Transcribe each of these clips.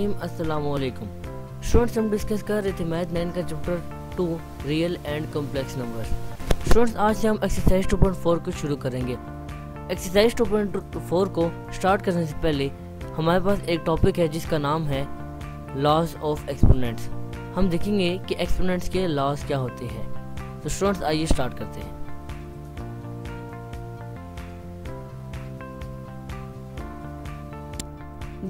बिस्मिल्लाहिर्रहमानिर्रहीम। अस्सलाम वालेकुम स्टूडेंट्स, हम डिस्कस कर रहे थे मैथ 9 का chapter 2 real and complex number. Students, आज से हम एक्सरसाइज 2.4 को शुरू करेंगे। एक्सरसाइज 2.4 को स्टार्ट करने से पहले हमारे पास एक टॉपिक है जिसका नाम है लॉज ऑफ एक्सपोनेंट्स। हम देखेंगे कि एक्सपोनेंट्स के लॉज क्या होते हैं। तो स्टूडेंट्स, आइए स्टार्ट करते हैं।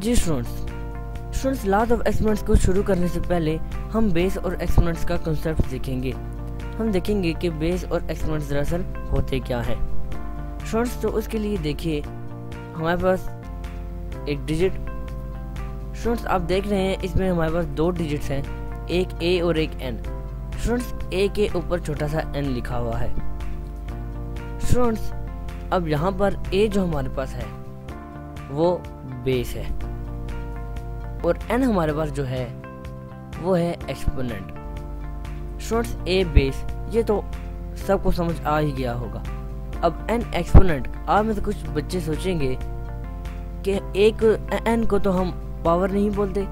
जी स्टूडेंट्स, लॉज ऑफ एक्सपोनेंट्स को शुरू करने से पहले हम बेस और एक्सपोनेंट्स का कंसेप्ट सीखेंगे। हम देखेंगे कि बेस और एक्सपोनेंट्स दरअसल होते क्या है। स्टूडेंट्स, तो उसके लिए देखिए हमारे पास एक डिजिट। स्टूडेंट्स, आप देख रहे हैं इसमें हमारे पास दो डिजिट्स हैं, एक ए और एक एन। स्टूडेंट्स, ए के ऊपर छोटा सा एन लिखा हुआ है। स्टूडेंट्स, अब यहाँ पर ए जो हमारे पास है वो बेस है और n हमारे पास जो है वो है एक्सपोनेंट। स्टूडेंट्स, ए बेस ये तो सबको समझ आ ही गया होगा। अब n एक्सपोनेंट, आप में से कुछ बच्चे सोचेंगे कि एक n को तो हम पावर नहीं बोलते।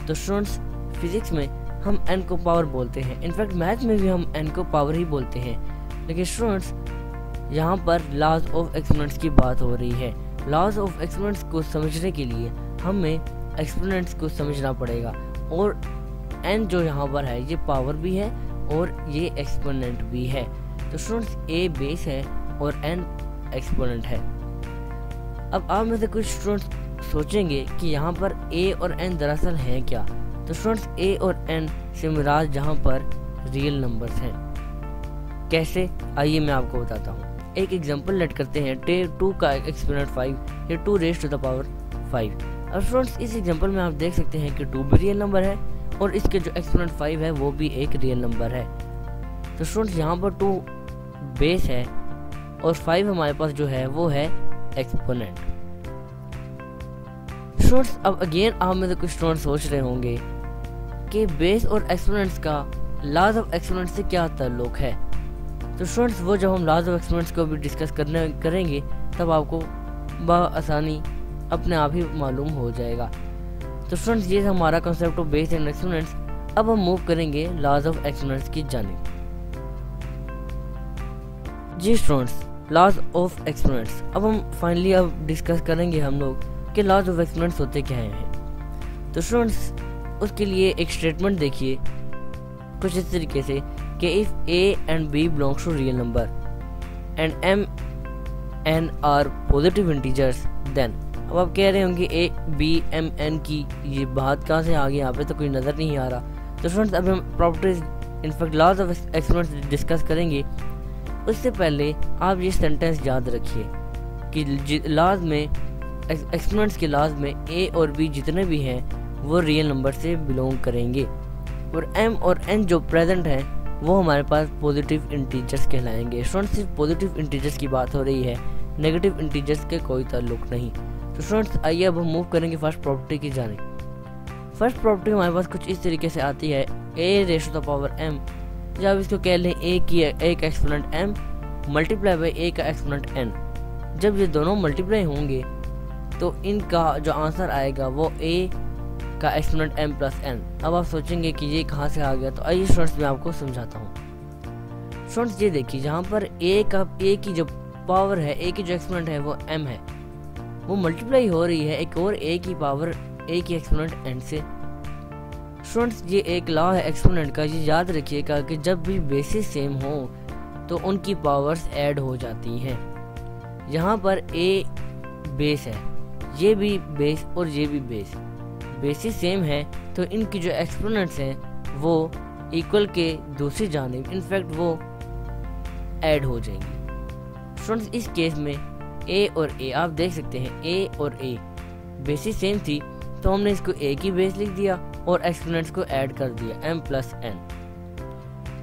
तो स्टूडेंट्स, फिजिक्स में हम n को पावर बोलते हैं, इनफैक्ट मैथ में भी हम n को पावर ही बोलते हैं। लेकिन स्टूडेंट्स, यहाँ पर लॉज ऑफ एक्सपोनेंट्स की बात हो रही है। लॉज ऑफ एक्सपोनेंट्स को समझने के लिए हमें एक्सपोनेंट्स को समझना पड़ेगा और n जो यहाँ पर है ये पावर भी है और ये एक्सपोनेंट भी है। तो स्टूडेंट्स, a बेस है और n एक्सपोनेंट है। अब आप में से कुछ स्टूडेंट्स सोचेंगे कि यहाँ पर a और n दरअसल हैं क्या। तो स्टूडेंट्स, a और n से मुराद यहाँ पर रियल नंबर्स हैं। कैसे, आइए मैं आपको बताता हूँ। एक एग्जांपल लेट करते हैं। 2 का एक्सपोनेंट 5 या 2 रेज़ टू द पावर 5। अब स्टूडेंट्स, इस एग्जांपल में आप देख सकते हैं कि 2 भी रियल नंबर है और इसके जो एक्सपोनेंट 5 है वो भी एक रियल नंबर है। तो स्टूडेंट्स, यहाँ पर 2 बेस है और 5 हमारे पास जो है वो है एक्सपोनेंट। स्टूडेंट्स, अब अगेन आप में से कुछ स्टूडेंट सोच रहे होंगे कि बेस और एक्सपोनेंट्स का लॉज ऑफ एक्सपोनेंट्स से क्या ताल्लुक है। तो स्टूडेंट्स, वो जब हम लॉज ऑफ एक्सपोनेंट्स को भी डिस्कस करेंगे तब आपको बआसानी अपने आप ही मालूम हो जाएगा। तो स्टूडेंट्स, ये हमारा concept of base and exponents. अब हम मूव करेंगे लॉज ऑफ एक्सपोनेंट्स की जानिब। जी स्टूडेंट्स, लॉज ऑफ एक्सपोनेंट्स अब हम फाइनली अब डिस्कस करेंगे हम लोग कि लॉज ऑफ एक्सपोनेंट्स होते क्या हैं। तो स्टूडेंट्स, उसके लिए एक स्टेटमेंट देखिए कुछ इस तरीके से कि if a and b belongs to real number and m n are positive integers then। अब आप कह रहे होंगे a b m n की ये बात कहाँ से आ गई, यहाँ पे तो कोई नज़र नहीं आ रहा। तो स्टूडेंट्स, अब हम properties in fact laws of exponents discuss करेंगे। उससे पहले आप ये सेंटेंस याद रखिए कि लॉज में एक्सपोनेंट्स के लॉज में a और b जितने भी हैं वो रियल नंबर से बिलोंग करेंगे और m और n जो प्रेजेंट हैं वो हमारे पास पॉजिटिव इंटीजर्स कहलाएंगे। स्टूडेंट्स, सिर्फ पॉजिटिव इंटीजर्स की बात हो रही है, नेगेटिव इंटीजर्स के कोई ताल्लुक नहीं। तो स्टूडेंट्स, आइए अब हम मूव करेंगे फर्स्ट प्रॉपर्टी की जानिब। फर्स्ट प्रॉपर्टी हमारे पास कुछ इस तरीके से आती है, a raise to the power m। जब इसको कह लें a की एक exponent m multiply by a का एक्सपोनेंट n। जब ये दोनों मल्टीप्लाई होंगे तो इनका जो आंसर आएगा वो a का एक्सपोनेंट m प्लस n। अब आप सोचेंगे कि ये कहाँ से आ गया, तो आइए स्टूडेंट्स मैं आपको समझाता हूँ। स्टूडेंट्स, ये देखिए यहाँ पर a की जो पावर है, a की जो एक्सपोनेंट है वो m है, वो मल्टीप्लाई हो रही है एक और a की पावर a की एक्सपोनेंट n से। स्टूडेंट्स, ये एक लॉ है एक्सपोनेंट का, ये याद रखिएगा कि जब भी बेसिस सेम हो तो उनकी पावर्स ऐड हो जाती हैं। यहाँ पर a बेस है, ये भी बेस और ये भी बेस, बेसिस सेम है तो इनकी जो एक्सपोनेंट्स हैं वो इक्वल के दूसरी जानिब इनफैक्ट वो ऐड हो जाएंगी। स्टूडेंट्स, इस केस में a और a आप देख सकते हैं, a और a बेसिस सेम थी तो हमने इसको a की बेस लिख दिया और एक्सपोनेंट्स को ऐड कर दिया m प्लस n।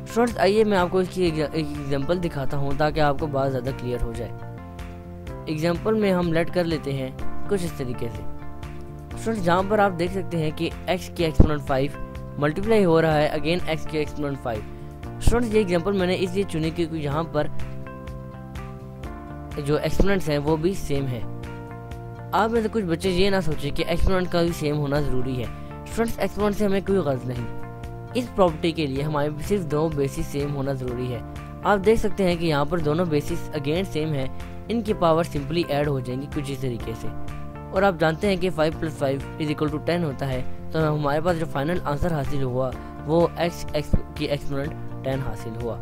स्टूडेंट्स, आइए मैं आपको इसकी एक एग्जांपल दिखाता हूँ ताकि आपको बात ज़्यादा क्लियर हो जाए। एग्जांपल में हम लेट कर लेते हैं कुछ इस तरीके से। स्टूडेंट्स, जहाँ पर आप देख सकते हैं कि x की एक्सपोनेंट 5 मल्टीप्लाई हो रहा है अगेन x की एक्सपोनेंट 5। स्टूडेंट्स, ये एग्जांपल मैंने इसलिए चुनी क्योंकि यहाँ पर जो एक्सपोनेंट्स हैं वो भी सेम है। आप में से कुछ बच्चे ये ना सोचे कि एक्सपोनेंट का भी सेम होना ज़रूरी है। स्टूडेंट्स एक्सपोनेंट से हमें कोई गर्ज नहीं। इस प्रॉपर्टी के लिए हमारे सिर्फ दो बेसिस सेम होना ज़रूरी है। आप देख सकते हैं कि यहाँ पर दोनों बेसिस अगेन सेम है, इनकी पावर सिंपली ऐड हो जाएंगी कुछ इस तरीके से। और आप जानते हैं कि 5 + 5 = 10 होता है, तो हमारे पास जो फाइनल आंसर हासिल हुआ वो x की एक्सपोनेंट 10 हासिल हुआ।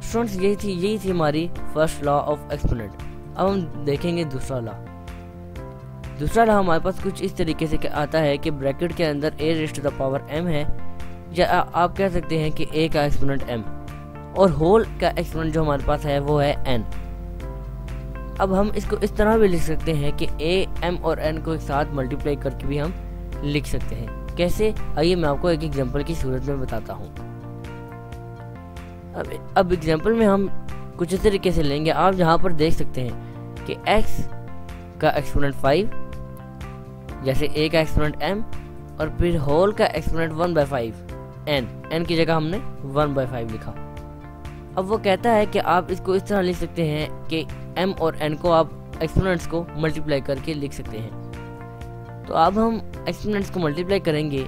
स्टूडेंट्स यही थी हमारी फर्स्ट लॉ ऑफ एक्सपोनेंट। अब हम देखेंगे दूसरा लॉ। दूसरा लॉ हमारे पास कुछ इस तरीके से आता है कि ब्रैकेट के अंदर a⁻m है, या आप कह सकते हैं कि a का एक्सपोनेंट m और होल का एक्सपोनेंट जो हमारे पास है वो है n। अब हम इसको इस तरह भी लिख सकते हैं कि a, m और n को एक साथ मल्टीप्लाई करके भी हम लिख सकते हैं। कैसे, आइए मैं आपको एक एग्जांपल की सूरत में बताता हूँ। अब एग्जांपल में हम कुछ इस तरीके से लेंगे। आप यहाँ पर देख सकते हैं कि x का एक्सपोनेंट 5, जैसे a का एक्सपोनेंट m और फिर होल का एक्सपोनेंट 1/5 n की जगह हमने 1/5 लिखा। अब वो कहता है कि आप इसको इस तरह लिख सकते हैं कि m और n को आप एक्सपोनेंट्स को मल्टीप्लाई करके लिख सकते हैं। तो अब हम एक्सपोनेंट्स को मल्टीप्लाई करेंगे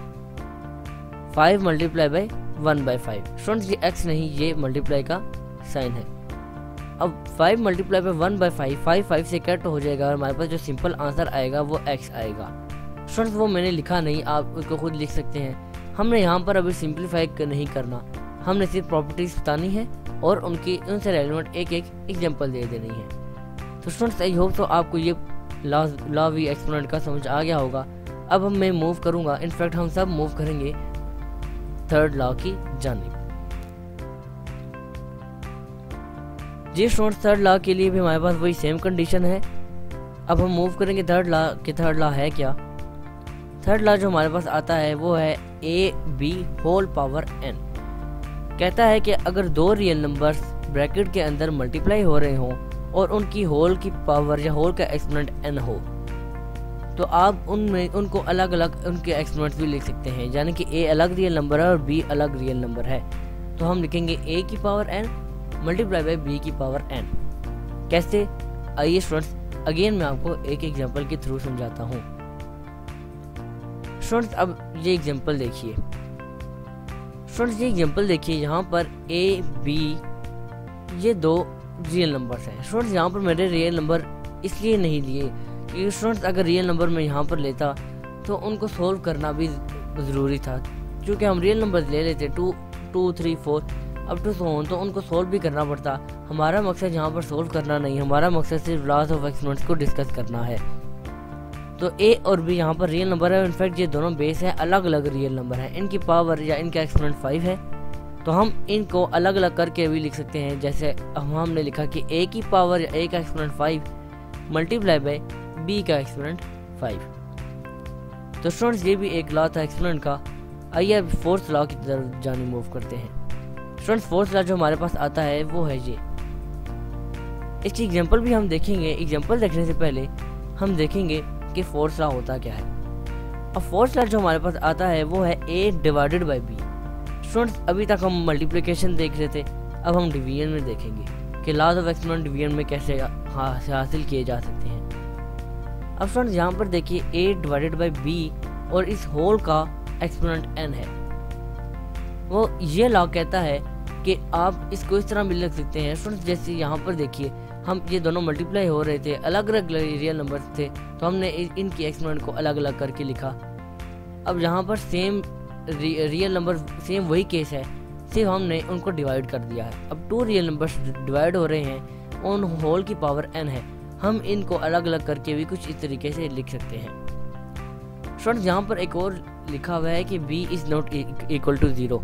5 × 1/5। स्टूडेंट्स ये x नहीं, ये मल्टीप्लाई का साइन है। अब 5 × 1/5 5 से कट हो जाएगा और हमारे पास जो सिंपल आंसर आएगा वो x आएगा। स्टूडेंट्स वो मैंने लिखा नहीं, आप उसको खुद लिख सकते हैं। हमने यहाँ पर अभी सिंप्लीफाई नहीं करना, हमने सिर्फ प्रॉपर्टीज बतानी है और उनसे रेलेवेंट एक एग्जांपल दे देनी है। तो स्टूडेंट्स आई होप तो आपको ये लॉ वी एक्सपोनेंट का समझ आ गया होगा। अब मैं मूव करूँगा, इनफैक्ट हम सब मूव करेंगे थर्ड लॉ की जानिब। जी स्टूडेंट्स, थर्ड लॉ के लिए भी हमारे पास वही सेम कंडीशन है। अब हम मूव करेंगे थर्ड लॉ के। थर्ड लॉ है क्या? थर्ड लॉ जो हमारे पास आता है वो है a/n। कहता है कि अगर दो रियल नंबर्स ब्रैकेट के अंदर मल्टीप्लाई हो रहे हों और उनकी होल की पावर या होल का एक्सपोनेंट n हो, तो आप उनको अलग अलग उनके एक्सपोनेंट्स भी लिख सकते हैं। यानी कि a अलग रियल नंबर है और b अलग रियल नंबर है, तो हम लिखेंगे a की पावर n × b की पावर n। कैसे, आइए स्टूडेंट्स अगेन मैं आपको एक एग्जांपल के थ्रू समझाता हूँ। स्टूडेंट्स अब ये एग्जांपल देखिए। यहाँ पर a, b ये दो रियल नंबर्स हैं। स्टूडेंट्स यहाँ पर मेरे रियल नंबर इसलिए नहीं लिए क्योंकि स्टूडेंट्स अगर रियल नंबर मैं यहाँ पर लेता तो उनको सोल्व करना भी ज़रूरी था। क्योंकि हम रियल नंबर ले लेते 2, 3, 4 अप टू सो ऑन, तो उनको सोल्व भी करना पड़ता। हमारा मकसद यहाँ पर सोल्व करना नहीं, हमारा मकसद सिर्फ लॉज ऑफ एक्सपोनेंट्स को डिस्कस करना है। तो a और b यहाँ पर रियल नंबर है, इनफैक्ट ये दोनों बेस है, अलग अलग रियल नंबर है। इनकी पावर या इनका एक्सपोनेंट 5 है, तो हम इनको अलग अलग करके भी लिख सकते हैं। जैसे हमने लिखा कि a की पावर या a का एक्सपोनेंट 5 × b का एक्सपोनेंट 5। तो स्टूडेंट्स ये भी एक लॉ था एक्सपोनेंट का। आइए अब फोर्थ लॉ की तरफ जाने मूव करते हैं। स्टूडेंट्स फोर्थ लॉ जो हमारे पास आता है वो है ये। इसकी एग्जांपल भी हम देखेंगे। एग्जांपल देखने से पहले हम देखेंगे कि फोर्थ लॉ होता क्या है। अब फोर्थ लॉ जो हमारे पास आता है वो है a/b। स्टूडेंट्स अभी तक हम मल्टीप्लिकेशन देख रहे थे, अब हम डिवीजन में देखेंगे कि लॉज ऑफ एक्सपोनेंट डिवीजन में कैसे हासिल किए जा सकते हैं। अब स्टूडेंट्स यहाँ पर देखिए a/b और इस होल का एक्सपोनेंट n है। वो ये लॉ कहता है कि आप इसको इस तरह भी लिख सकते हैं। स्टूडेंट्स जैसे यहाँ पर देखिए हम ये दोनों मल्टीप्लाई हो रहे थे, अलग अलग रियल नंबर थे, तो हमने इनकी एक्सपोनेंट को अलग अलग करके लिखा। अब यहाँ पर सेम रियल नंबर सेम वही केस है, सिर्फ हमने उनको डिवाइड कर दिया है। अब 2 रियल नंबर्स डिवाइड हो रहे हैं, उन होल की पावर n है, हम इनको अलग अलग करके भी कुछ इस तरीके से लिख सकते हैं। स्टूडेंट्स यहाँ पर एक और लिखा हुआ है कि b is not equal to 0।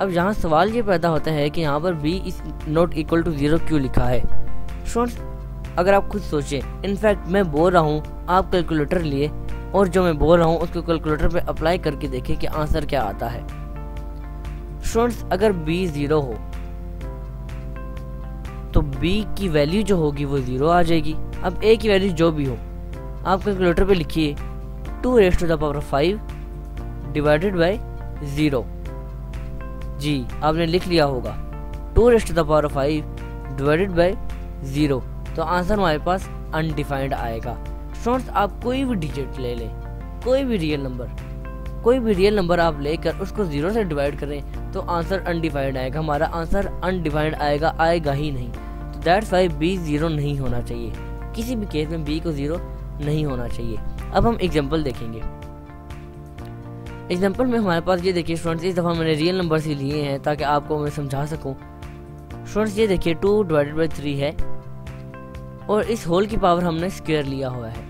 अब यहाँ सवाल ये पैदा होता है कि यहाँ पर b is not equal to 0 क्यों लिखा है। स्टूडेंट्स अगर आप खुद सोचें, इनफैक्ट मैं बोल रहा हूँ आप कैलकुलेटर लिए और जो मैं बोल रहा हूँ उसको कैलकुलेटर पे अप्लाई करके देखें कि आंसर क्या आता है। स्टूडेंट्स अगर b 0 हो तो b की वैल्यू जो होगी वो 0 आ जाएगी। अब a की वैल्यू जो भी हो आप कैलकुलेटर पे लिखिए 2⁵ डिवाइडेड बाय 0। जी आपने लिख लिया होगा 2⁵ डिवाइडेड बाय 0, तो आंसर हमारे पास अनडिफाइंड आएगा। स्टूडेंट्स आप कोई भी डिजिट ले लें, कोई भी रियल नंबर, कोई भी रियल नंबर आप लेकर उसको 0 से डिवाइड करें तो आंसर अनडिफाइंड आएगा, हमारा आंसर अनडिफाइंड आएगा ही नहीं। तो दैट्स वाई बी 0 नहीं होना चाहिए, किसी भी केस में बी को 0 नहीं होना चाहिए। अब हम एग्जांपल देखेंगे। एग्जांपल में हमारे पास ये देखिए स्टूडेंट्स, इस दफ़ा मैंने रियल नंबर ही लिए हैं ताकि आपको मैं समझा सकूं। स्टूडेंट्स ये देखिए 2 डिवाइडेड बाई 3 है और इस होल की पावर हमने स्क्वायर लिया हुआ है।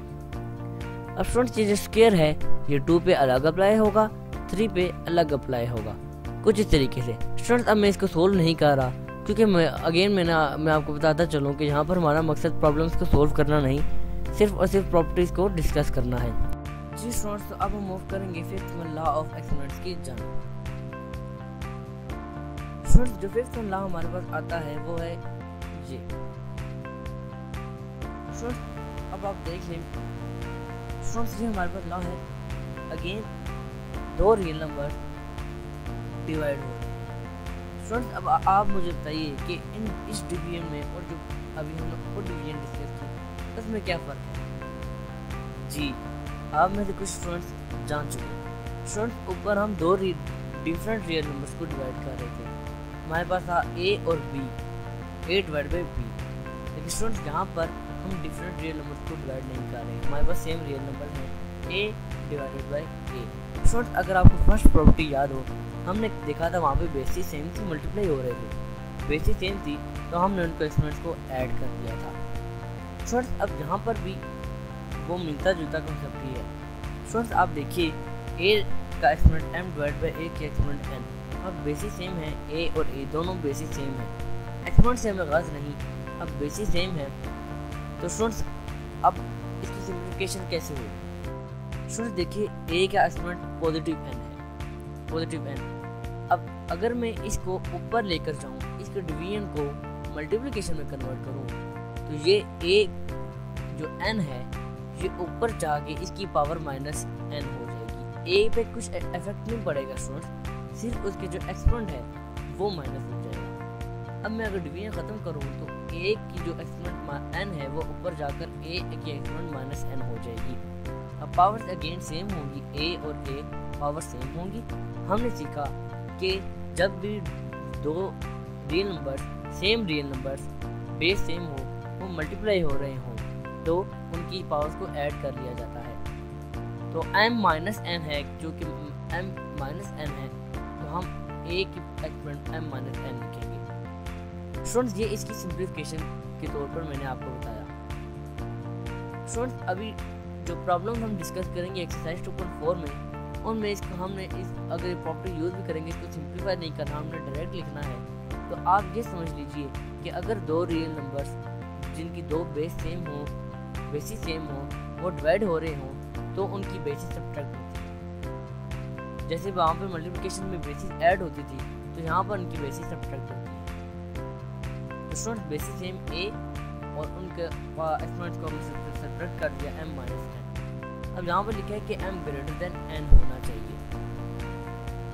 अब स्टूडेंट्स ये जो स्क्वायर है ये 2 पे अलग अप्लाई होगा, 3 पे अलग अप्लाई होगा, कुछ इस तरीके से। स्टूडेंट्स अब मैं इसको सोल्व नहीं कर रहा क्योंकि मैं आपको बताता चलूँ कि यहाँ पर हमारा मकसद प्रॉब्लम्स को सोल्व करना नहीं, सिर्फ और सिर्फ प्रॉपर्टीज को डिस्कस करना है। जी स्टूडेंट्स, तो अब हम मूव करेंगे fifth one law of exponents की जानब। स्टूडेंट्स जो फिफ्थ वन लॉ हमारे पास आता है वो है ये। स्टूडेंट्स अब आप देख लें, स्टूडेंट्स ये हमारे पास लॉ है, अगेन 2 रियल नंबर डिवाइड हो। स्टूडेंट्स अब आप मुझे बताइए कि इस डिवीजन में और जो अभी हम लोग डिवीजन डिस्कस की उसमें क्या फ़र्क है। जी आप में से कुछ स्टूडेंट्स जान चुके हैं। स्टूडेंट्स ऊपर हम 2 डिफरेंट रियल नंबर्स को डिवाइड कर रहे थे, हमारे पास था ए और b, a divide by b. लेकिन स्टूडेंट्स यहाँ पर हम डिफरेंट रियल नंबर्स को डिवाइड नहीं कर रहे हैं, हमारे पास सेम रियल नंबर है, ए डिवाइडेड बाई ए। स्टूडेंट्स अगर आपको फर्स्ट प्रॉपर्टी याद हो, हमने देखा था वहाँ पे बेसिस सेम थी, मल्टीप्लाई हो रहे थे, बेसिस सेम थी तो हमने उनको एक्सपोनेंट्स को ऐड कर दिया था। स्टूडेंट्स अब यहाँ पर भी वो मिलता जुलता कॉन्सेप्ट ही है। स्टूडेंट्स आप देखिए ए का एक्सपोनेंट m डिवाइड बाई ए की एक्सपोनेंट n, अब बेसिस सेम है, ए और ए दोनों बेसिस सेम है, एक्सपोनेंट से हमें गर्ज नहीं, अब बेसिस सेम है। तो स्टूडेंट्स अब इसकी सिंप्लीफिकेशन कैसे होगी। स्टूडेंट्स देखिए ए का एक्सपोनेंट पॉजिटिव n है, पॉजिटिव n। अब अगर मैं इसको ऊपर लेकर जाऊँ, इसके डिवीजन को मल्टीप्लिकेशन में कन्वर्ट करूँ तो ये ए जो n है ये ऊपर जाके इसकी पावर माइनस n हो जाएगी। ए पे कुछ इफेक्ट नहीं पड़ेगा स्टूडेंट्स, सिर्फ उसके जो एक्सपोनेंट है वो माइनस हो जाएगा। अब मैं अगर डिवीजन ख़त्म करूँ तो ए की जो एक्सपोनेंट n है वो ऊपर जाकर ए की एक्सपोनेंट माइनस n हो जाएगी। अब पावर्स अगेन सेम होंगी, ए और ए पावर सेम होंगी। हमने सीखा कि जब भी 2 real number same real number base same हो, वो मल्टीप्लाई हो रहे हों तो उनकी पावर्स को ऐड कर लिया जाता है। तो m माइनस n है, जो कि m माइनस n है तो हम a की एक्सपोनेंट m माइनस n लिखेंगे। स्टूडेंट्स ये इसकी सिंप्लीफिकेशन के तौर पर मैंने आपको बताया। स्टूडेंट्स अभी जो प्रॉब्लम हम डिस्कस करेंगे एक्सरसाइज 2.4 में, उनमें इसको हमने अगर ये प्रॉपर्टी यूज़ भी करेंगे, इसको सिंप्लीफाई नहीं करना, हमने डायरेक्ट लिखना है। तो आप ये समझ लीजिए कि अगर 2 रियल नंबर्स जिनकी 2 बेस सेम हो, बेसिस सेम हो, वो डिवाइड हो रहे हो तो उनकी बेसिस सब्ट्रैक्ट होती है। जैसे वहाँ पे मल्टीप्लिकेशन में बेसिस ऐड होती थी तो यहाँ पर उनकी बेसिस सब्ट्रैक्ट होती है। तो स्टूडेंट्स बेसिस सेम ए और उनके एक्सपोनेंट्स को हमने सब्ट्रैक्ट कर दिया m माइनस n। अब यहाँ पर लिखा है कि m ग्रेटर देन n होना चाहिए।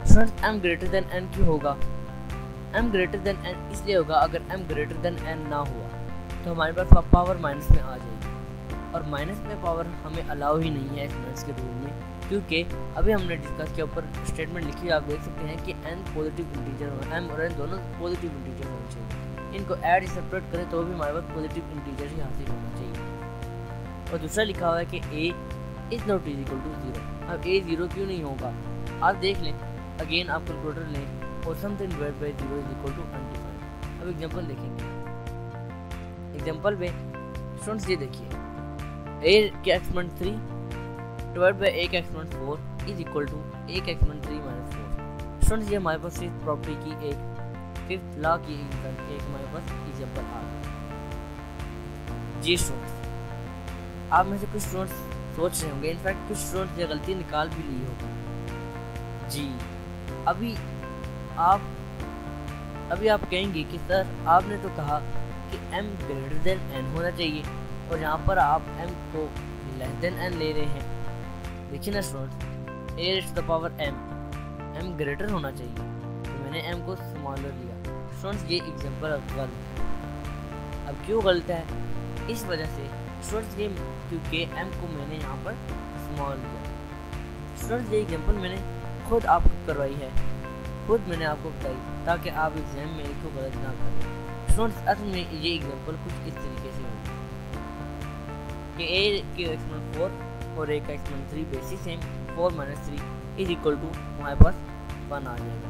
Students m greater than n क्यों होगा। m ग्रेटर देन n इसलिए होगा अगर m ग्रेटर देन n ना हुआ तो हमारे पास पावर माइनस में आ जाएगी, और माइनस में पावर हमें अलाउ ही नहीं है एक्सपोनेंट्स के रूल में, क्योंकि अभी हमने डिस्कस के ऊपर स्टेटमेंट लिखी है, आप देख सकते हैं कि n पॉजिटिव इंटीजर हो, m और n दोनों पॉजिटिव इंटीजर होने चाहिए। इनको ऐड सेपरेट करें तो भी हमारे पास पॉजिटिव इंटीजर ही हासिल होना चाहिए। और दूसरा लिखा हुआ है कि a is not is equal to 0। अब a 0 क्यों नहीं होगा, आप देख लें, अगेन आप कैलकुलेटर लें और something divide by 0 is equal to undefined. अब एग्जांपल देखेंगे। एग्जांपल में स्टूडेंट्स ये देखिए a का एक्सपोनेंट 3 डिवाइड बाय a का exponent 4 is equal to a का एक्सपोनेंट 3 माइनस 4। स्टूडेंट्स ये हमारे पास फिफ्थ प्रॉपर्टी की एक फिफ्थ लॉ की एक हमारे पास एग्जांपल आ गया। जी स्टूडेंट्स आप में से कुछ स्टूडेंट्स सोच रहे होंगे, इनफैक्ट कुछ स्टूडेंट्स ये गलती निकाल भी ली होगी। जी अभी आप कहेंगे कि सर आपने तो कहा कि m ग्रेटर देन n होना चाहिए और यहाँ पर आप m को लेस देन n ले रहे हैं। देखिए ना students, a raise to the power m greater होना चाहिए तो मैंने m को स्मॉलर लिया। स्टूडेंट्स ये एग्जांपल गलत है। अब क्यों गलत है, इस वजह से स्टूडेंट्स ये क्योंकि m को मैंने यहाँ पर स्मॉल लिया। स्टूडेंट्स ये एग्जांपल मैंने खुद आपको करवाई है, खुद मैंने आपको बताई ताकि आप एग्जाम में इसको गलत ना करें। स्टूडेंट्स असल में ये एग्जांपल कुछ इस तरीके से होगी कि a की एक्सपोनेंट 4 और a का exponent 3 basic same 4 - 3 is equal to हमारे पास 1 आ जाएगा,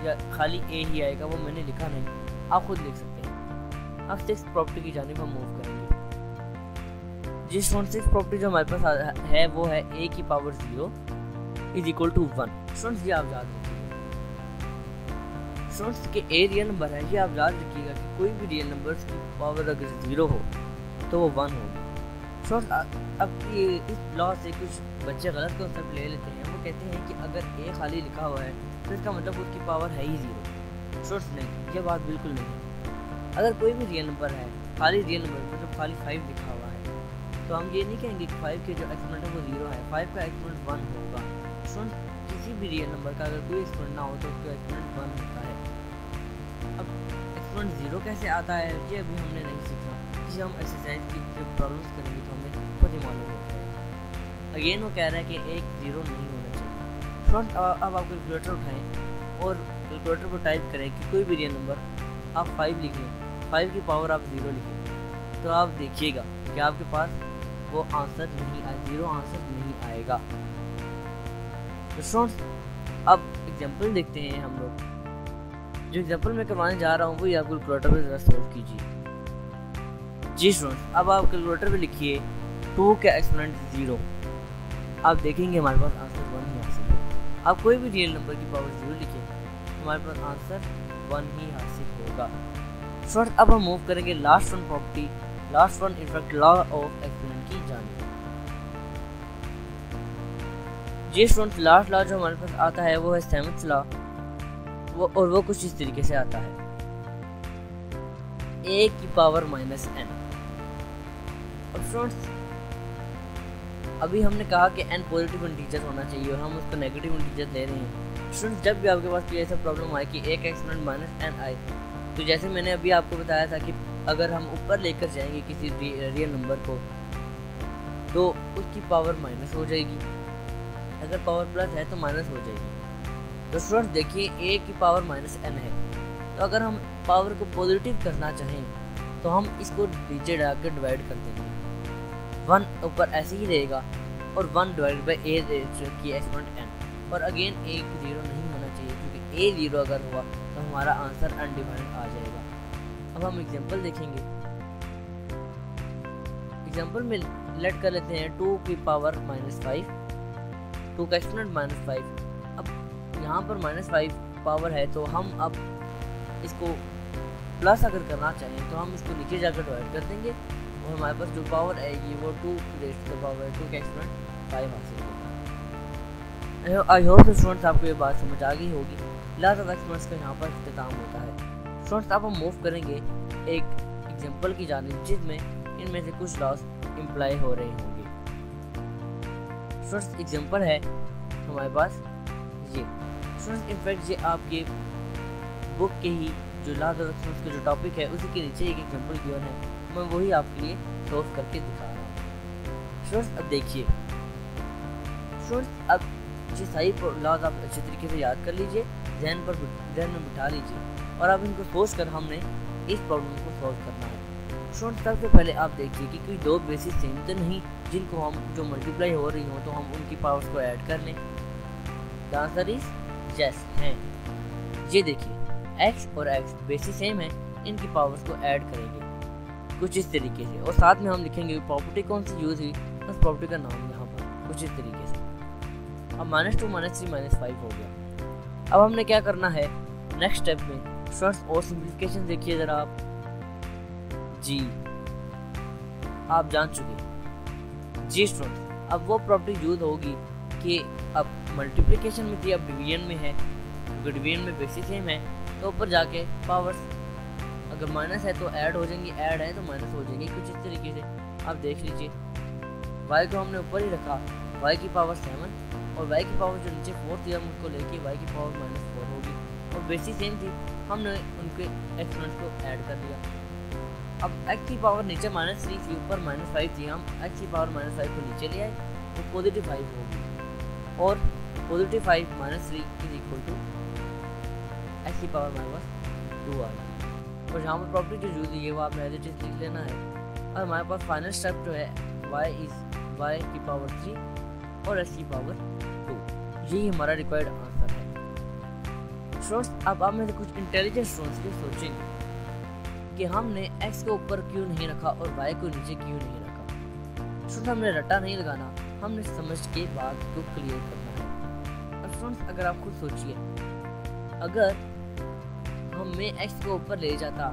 या खाली a ही आएगा, वो मैंने लिखा नहीं, आप खुद लिख सकते हैं। अब 6th प्रॉपर्टी की जानिब हम मूव करेंगे। जी स्टूडेंट 6th प्रॉपर्टी जो हमारे पास है वो है a की power 0 is equal to 1। Students ये आप याद रखिएगा, स्टूडेंट्स के a रियल नंबर है, ये आप याद रखिएगा कि कोई भी रियल नंबर की पावर अगर 0 हो तो वो 1 होगी। अब ये इस लॉ से कुछ बच्चे गलत कॉन्सेप्ट ले लेते हैं, वो कहते हैं कि अगर a खाली लिखा हुआ है तो इसका मतलब उसकी पावर है ही 0। स्टूडेंट्स नहीं, ये बात बिल्कुल नहीं है। अगर कोई भी रियल नंबर है, खाली रियल नंबर मतलब खाली 5 लिखा हुआ है, तो हम ये नहीं कहेंगे कि 5 के जो एक्सपोनेंट है वो 0 है, 5 का एक्सपोनेंट 1 होगा। स्टूडेंट किसी भी रियल नंबर का अगर कोई एक्सपोनेंट ना हो तो उसका एक्सपोनेंट 1 होता है। अब एक्सपोनेंट 0 कैसे आता है ये अभी हमने नहीं सीखा, इसे हम एक्सरसाइज की जब प्रॉब्लम्स करेंगे तो हमें खुद ही मालूम होता है। अगेन वो कह रहा है कि एक 0 नहीं होना चाहिए। स्टूडेंट अब आप कैलकुलेटर उठाएं और कैलकुलेटर पर टाइप करें कि कोई भी रियल नंबर आप 5 लिख लें, 5 की पावर आप 0 लिखें, तो आप देखिएगा कि आपके पास वो आंसर नहीं आए, 0 आंसर नहीं आएगा। तो स्टूडेंट्स अब एग्जांपल देखते हैं हम लोग। जो एग्जांपल मैं करवाने जा रहा हूँ वही आप कैलकुलेटर पे जरा सॉल्व कीजिए। जी स्टूडेंट्स अब आप कैलकुलेटर पे लिखिए 2 का एक्सपोनेंट 0, आप देखेंगे हमारे पास आंसर 1 ही हासिल होगा। आप कोई भी रियल नंबर की पावर 0 लिखें, हमारे पास आंसर 1 ही हासिल होगा। स्टूडेंट्स अब हम मूव करेंगे last one property, last one in fact law of exponent की जानिब। जी स्टूडेंट्स लास्ट लॉ जो हमारे पास आता है वो है 7th लॉ, और वो कुछ इस तरीके से आता है a की पावर -n। अब स्टूडेंट्स अभी हमने कहा कि n पॉजिटिव इंटीजर होना चाहिए और हम उसको नेगेटिव इंटीजर ले रहे हैं। स्टूडेंट्स जब भी आपके पास कोई ऐसा प्रॉब्लम आए कि a का एक्सपोनेंट -n आए, तो जैसे मैंने अभी आपको बताया था कि अगर हम ऊपर लेकर जाएंगे किसी रियल नंबर को तो उसकी पावर माइनस हो जाएगी, अगर पावर प्लस है तो माइनस हो जाएगी। तो स्टूडेंट देखिए a की पावर -n है, तो अगर हम पावर को पॉजिटिव करना चाहें तो हम इसको नीचे डालकर डिवाइड कर देंगे, 1 ऊपर ऐसे ही रहेगा और 1 डिवाइड बाई a की एक्सपोनेंट n, और अगेन a 0 नहीं होना चाहिए क्योंकि a 0 अगर हुआ तो हमारा आंसर अनडिवाइडेड आ जाएगा। अब हम एग्जांपल देखेंगे। एग्जांपल में लेट कर लेते हैं 2 की पावर -5, 2 का एक्सपोनेंट -5। अब यहाँ पर -5 पावर है तो हम अब इसको प्लस अगर करना चाहें तो हम इसको नीचे जाकर डिवाइड कर देंगे और हमारे पास जो पावर आएगी वो 2 रेज़ टू द पावर 2 का एक्सपोनेंट 5 हासिल होगा। आई होप स्टूडेंट्स आपको ये बात समझ आ गई होगी। लॉज ऑफ एक्सपोनेंट्स का यहाँ पर इख्तिताम होता है। स्टूडेंट्स अब हम मूव करेंगे एक एग्जांपल की जानिब जिसमें इनमें से कुछ लॉज इम्प्लाई हो रहे होंगे। स्टूडेंट्स एग्जांपल है हमारे पास ये। स्टूडेंट्स इनफैक्ट ये आपके बुक के ही जो लॉज ऑफ एक्सपोनेंट्स का जो टॉपिक है उसी के नीचे एक एग्जांपल गिवन है, मैं वही आपके लिए सॉल्व करके दिखा रहा हूँ। स्टूडेंट्स अब देखिए, स्टूडेंट्स अब ये सारी लॉज आप अच्छे तरीके से याद कर लीजिए, ध्यान में बिठा लीजिए और अब इनको सोच कर हमने इस प्रॉब्लम को सॉल्व करना है। स्टूडेंट्स सबसे पहले आप देखिए कि कोई दो बेसिस सेम तो नहीं जिनको हम जो मल्टीप्लाई हो रही हो तो हम उनकी पावर्स को ऐड कर लें। द आंसर इज यस हैं। ये देखिए x और x बेसिस सेम है, इनकी पावर्स को ऐड करेंगे कुछ इस तरीके से और साथ में हम लिखेंगे प्रॉपर्टी कौन सी यूज हुई, उस प्रॉपर्टी का नाम यहाँ पर कुछ इस तरीके से। अब -2 -3 -5 हो गया। अब हमने क्या करना है नेक्स्ट स्टेप में स्टूडेंट्स, और सिंप्लीफिकेशन देखिए ज़रा आप जी, आप जान चुके जी स्टूडेंट्स। अब वो प्रॉपर्टी यूज होगी कि अब मल्टीप्लिकेशन में थी, अब डिवीजन में है, क्योंकि डिवीजन में बेसिस सेम है तो ऊपर जाके पावर्स अगर माइनस है तो ऐड हो जाएंगी, ऐड है तो माइनस हो जाएंगी कुछ इस तरीके से। आप देख लीजिए y को हमने ऊपर ही रखा, y की पावर 7 और y की पावर जो नीचे 4 थी हम उसको लेके y की पावर -4 होगी और बेसिस सेम थी, हमने उनके एक्सपोनेंट्स को ऐड कर दिया। अब x की पावर नीचे -3 थी, ऊपर -5 थी, हम x की पावर -5 को नीचे ले आए तो पॉजिटिव 5 होगी और positive 5 minus 3 is equal to x की पावर हमारे पास 2 आ गई। और यहाँ पर प्रॉपर्टी जो यूज हुई है वो आपने एज इट इज लिख लेना है। और हमारे पास फाइनल स्टेप जो है y की पावर 3 और s की पावर 2, यही हमारा रिक्वायर्ड आंसर है। स्टूडेंट्स अब आप में से कुछ इंटेलिजेंट स्टूडेंट्स ये सोचेंगे कि हमने x को ऊपर क्यों नहीं रखा और y को नीचे क्यों नहीं रखा। स्टूडेंट्स हमने रट्टा नहीं लगाना, हमने समझ के बात को क्लियर करना है। और स्टूडेंट्स अगर आप खुद सोचिए, अगर मैं x को ऊपर ले जाता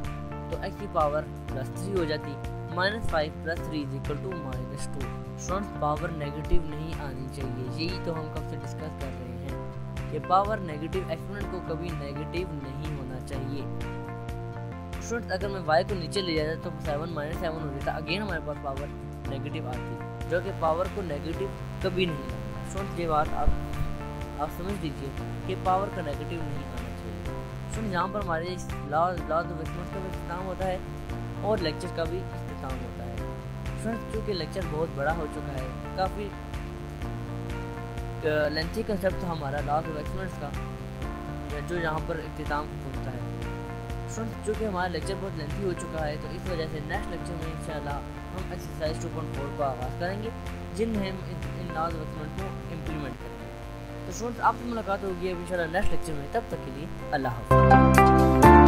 तो x की पावर +3 हो जाती, -5 + 3 is equal to -2। Students power negative नहीं आनी चाहिए, यही तो हम कब से डिस्कस कर रहे हैं कि पावर नेगेटिव एक्सपोनेंट को कभी नेगेटिव नहीं होना चाहिए। स्टूडेंट्स अगर मैं y को नीचे ले जाता तो 7 - 7 हो जाता, अगेन हमारे पास पावर नेगेटिव आती, जो कि पावर को नेगेटिव कभी नहीं लाना। स्टूडेंट्स ये बात आप समझ लीजिए कि पावर का नेगेटिव नहीं आना चाहिए। स्टूडेंट्स यहाँ पर हमारे लॉज ऑफ एक्सपोनेंट्स का भी इख्तिताम होता है और लेक्चर का भी इख्तिताम होता है। स्टूडेंट्स चूँकि लेक्चर बहुत बड़ा हो चुका है, काफ़ी लेंथी कंसेप्ट था हमारा लॉज ऑफ एक्सपोनेंट्स का, जो यहाँ पर इख्तिताम होता है। स्टूडेंट्स चूँकि हमारा लेक्चर बहुत लेंथी हो चुका है, तो इस वजह से नेक्स्ट लेक्चर में इंशाल्लाह हम एक्सरसाइज 2.4 का आगाज़ करेंगे, जिनमें हम इन लॉज ऑफ एक्सपोनेंट को इम्प्लीमेंट करेंगे। तो स्टूडेंट्स आपसे मुलाकात होगी अब इंशाल्लाह नेक्स्ट लेक्चर में, तब तक के लिए अल्लाह हाफ़िज़।